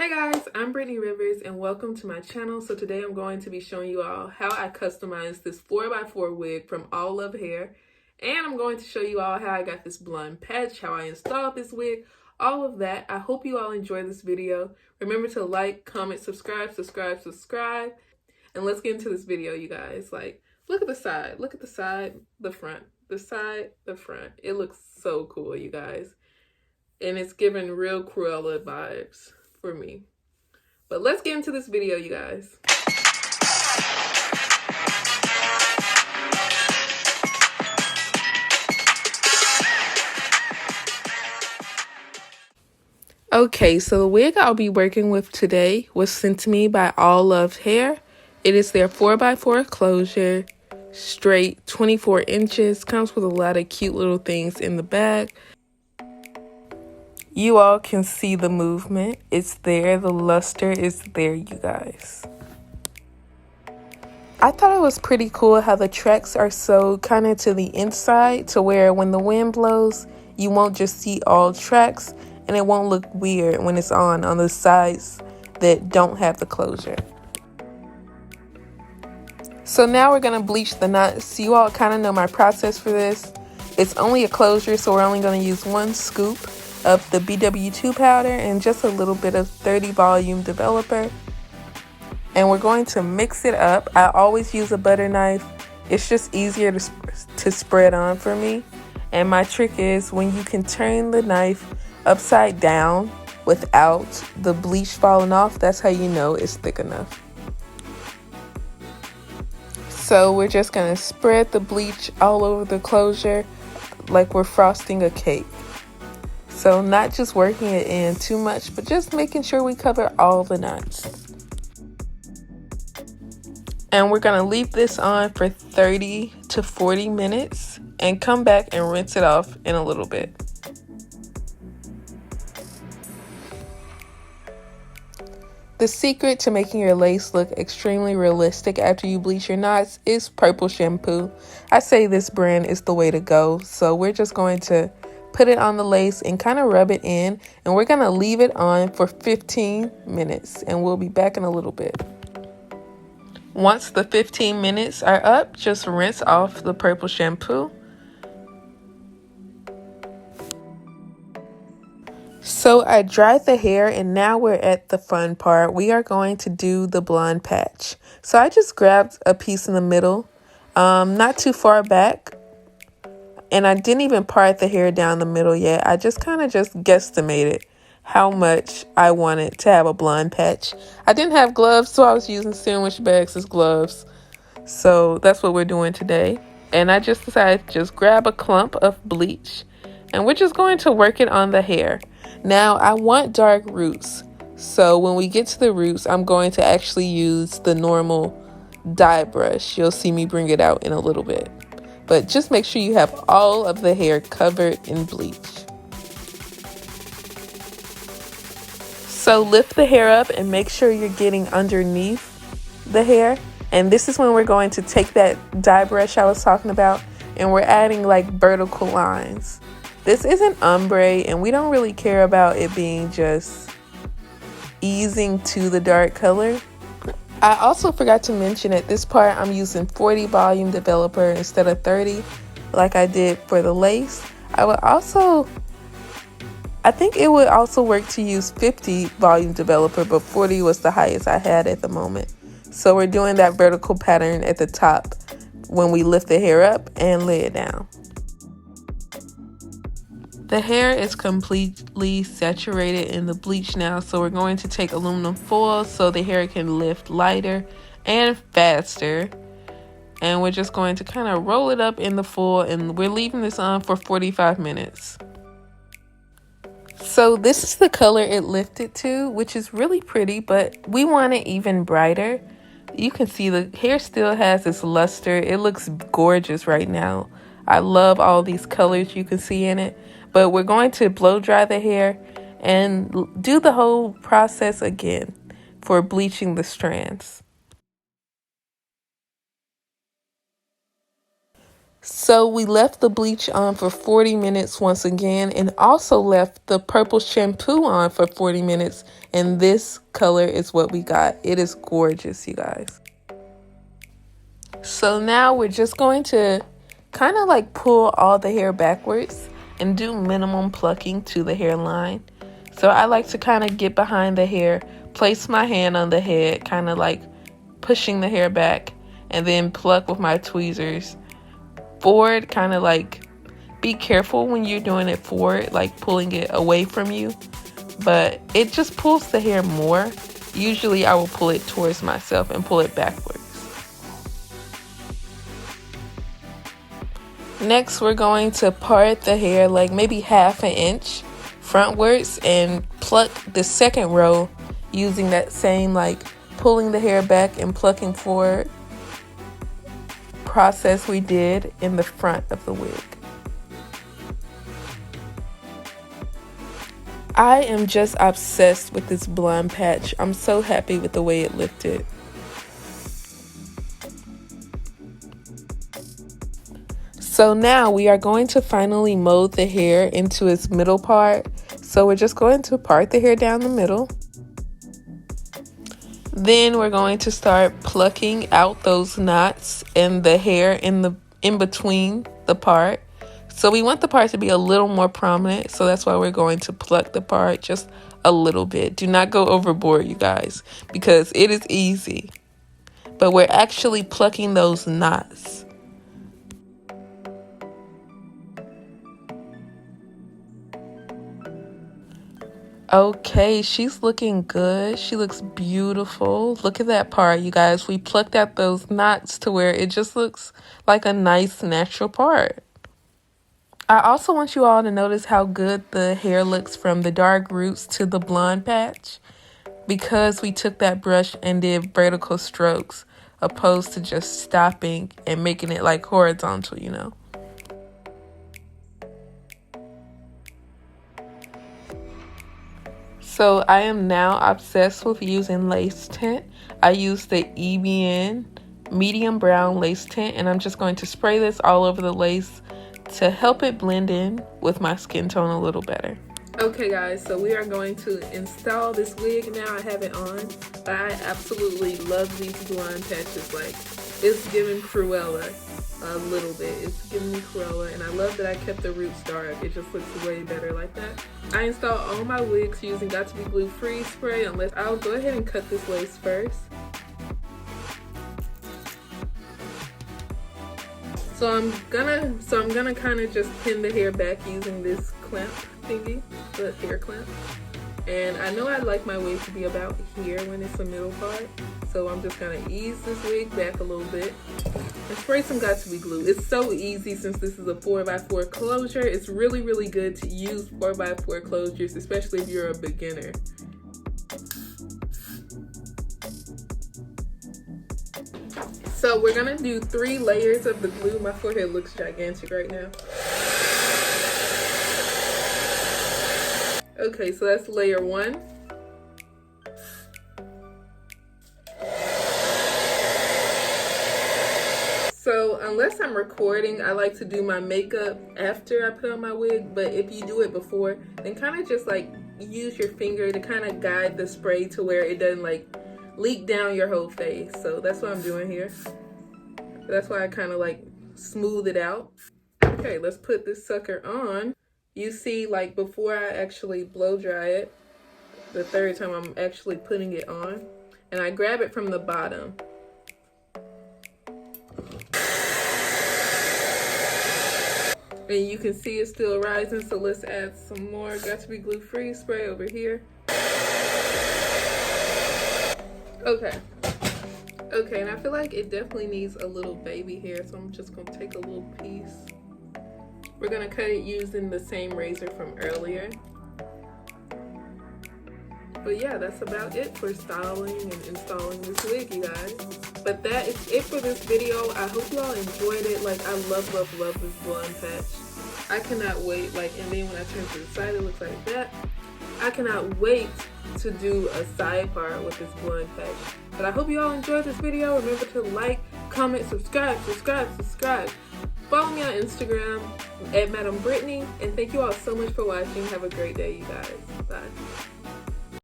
Hey guys, I'm Brittany Rivers and welcome to my channel. So today I'm going to be showing you all how I customized this 4x4 wig from Allove hair. And I'm going to show you all how I got this blonde patch, how I installed this wig, all of that. I hope you all enjoy this video. Remember to like, comment, subscribe. And let's get into this video, you guys. Like, look at the side, the front, the side, the front. It looks so cool, you guys. And it's giving real Cruella vibes for me. But let's get into this video, you guys. Okay, so the wig I'll be working with today was sent to me by Allove Hair. It is their 4x4 closure, straight 24 inches, comes with a lot of cute little things in the bag. You all can see the movement. It's there. The luster is there, you guys. I thought it was pretty cool how the tracks are so kind of to the inside to where when the wind blows, you won't just see all tracks and it won't look weird when it's on the sides that don't have the closure. So now we're going to bleach the knots. So you all kind of know my process for this. It's only a closure, so we're only going to use 1 scoop of the BW2 powder and just a little bit of 30 volume developer. And we're going to mix it up. I always use a butter knife. It's just easier to spread on for me. And my trick is when you can turn the knife upside down without the bleach falling off, that's how you know it's thick enough. So we're just going to spread the bleach all over the closure like we're frosting a cake. So not just working it in too much, but just making sure we cover all the knots. And we're going to leave this on for 30 to 40 minutes and come back and rinse it off in a little bit. The secret to making your lace look extremely realistic after you bleach your knots is purple shampoo. I say this brand is the way to go. So we're just going to put it on the lace and kind of rub it in. And we're going to leave it on for 15 minutes. And we'll be back in a little bit. Once the 15 minutes are up, just rinse off the purple shampoo. So I dried the hair and now we're at the fun part. We are going to do the blonde patch. So I just grabbed a piece in the middle, not too far back. And I didn't even part the hair down the middle yet. I just kind of guesstimated how much I wanted to have a blonde patch. I didn't have gloves, so I was using sandwich bags as gloves. So that's what we're doing today. And I just decided to just grab a clump of bleach and we're just going to work it on the hair. Now I want dark roots. So when we get to the roots, I'm going to actually use the normal dye brush. You'll see me bring it out in a little bit. But just make sure you have all of the hair covered in bleach. So lift the hair up and make sure you're getting underneath the hair. And this is when we're going to take that dye brush I was talking about and we're adding like vertical lines. This isn't ombre and we don't really care about it being just easing to the dark color. I also forgot to mention at this part I'm using 40 volume developer instead of 30 like I did for the lace. I think it would also work to use 50 volume developer, but 40 was the highest I had at the moment. So we're doing that vertical pattern at the top when we lift the hair up and lay it down. The hair is completely saturated in the bleach now, so we're going to take aluminum foil so the hair can lift lighter and faster. And we're just going to kind of roll it up in the foil and we're leaving this on for 45 minutes. So this is the color it lifted to, which is really pretty, but we want it even brighter. You can see the hair still has this luster. It looks gorgeous right now. I love all these colors you can see in it. But we're going to blow dry the hair and do the whole process again for bleaching the strands. So we left the bleach on for 40 minutes once again and also left the purple shampoo on for 40 minutes and this color is what we got. It is gorgeous, you guys. So now we're just going to kind of like pull all the hair backwards and do minimum plucking to the hairline. So I like to kind of get behind the hair, place my hand on the head, kind of like pushing the hair back, and then pluck with my tweezers forward. Kind of like be careful when you're doing it forward, like pulling it away from you, but it just pulls the hair more. Usually I will pull it towards myself and pull it backwards. Next, we're going to part the hair like maybe ½ inch frontwards and pluck the second row using that same like pulling the hair back and plucking forward process we did in the front of the wig. I am just obsessed with this blonde patch. I'm so happy with the way it lifted. So now we are going to finally mold the hair into its middle part. So we're just going to part the hair down the middle. Then we're going to start plucking out those knots and the hair in between the part. So we want the part to be a little more prominent, so that's why we're going to pluck the part just a little bit. Do not go overboard, you guys, because it is easy. But we're actually plucking those knots. Okay, she's looking good. She looks beautiful. Look at that part, you guys. We plucked out those knots to where it just looks like a nice natural part. I also want you all to notice how good the hair looks from the dark roots to the blonde patch, because we took that brush and did vertical strokes opposed to just stopping and making it like horizontal, you know. So I am now obsessed with using lace tint. I use the EBN medium brown lace tint, and I'm just going to spray this all over the lace to help it blend in with my skin tone a little better. Okay guys, so we are going to install this wig now. I have it on, but I absolutely love these blonde patches. Like, it's giving Cruella a little bit. It's giving me Cruella, and I love that I kept the roots dark. It just looks way better like that. I install all my wigs using Got To Be Glue Free spray, unless I'll go ahead and cut this lace first. So I'm gonna kind of just pin the hair back using this clamp thingy, the hair clamp. And I know I like my wig to be about here when it's the middle part. So I'm just gonna ease this wig back a little bit and spray some Got To Be glue. It's so easy since this is a 4x4 closure. It's really, really good to use 4x4 closures, especially if you're a beginner. So we're gonna do 3 layers of the glue. My forehead looks gigantic right now. Okay, so that's layer 1. So unless I'm recording, I like to do my makeup after I put on my wig, but if you do it before, then kind of just like use your finger to kind of guide the spray to where it doesn't like leak down your whole face. So that's what I'm doing here. That's why I kind of like smooth it out. Okay, let's put this sucker on. You see, like before I actually blow dry it, the third time I'm actually putting it on, and I grab it from the bottom. And you can see it's still rising, so let's add some more Got To Be Glue Free spray over here. Okay, and I feel like it definitely needs a little baby hair, so I'm just gonna take a little piece. We're gonna cut it using the same razor from earlier. But yeah, that's about it for styling and installing this wig, you guys. But that is it for this video. I hope you all enjoyed it. Like, I love this blonde patch. I cannot wait. Like, and then when I turn to the side, it looks like that. I cannot wait to do a side part with this blonde patch. But I hope you all enjoyed this video. Remember to like, comment, subscribe. Follow me on Instagram at Madam Brittany. And thank you all so much for watching. Have a great day, you guys. Bye.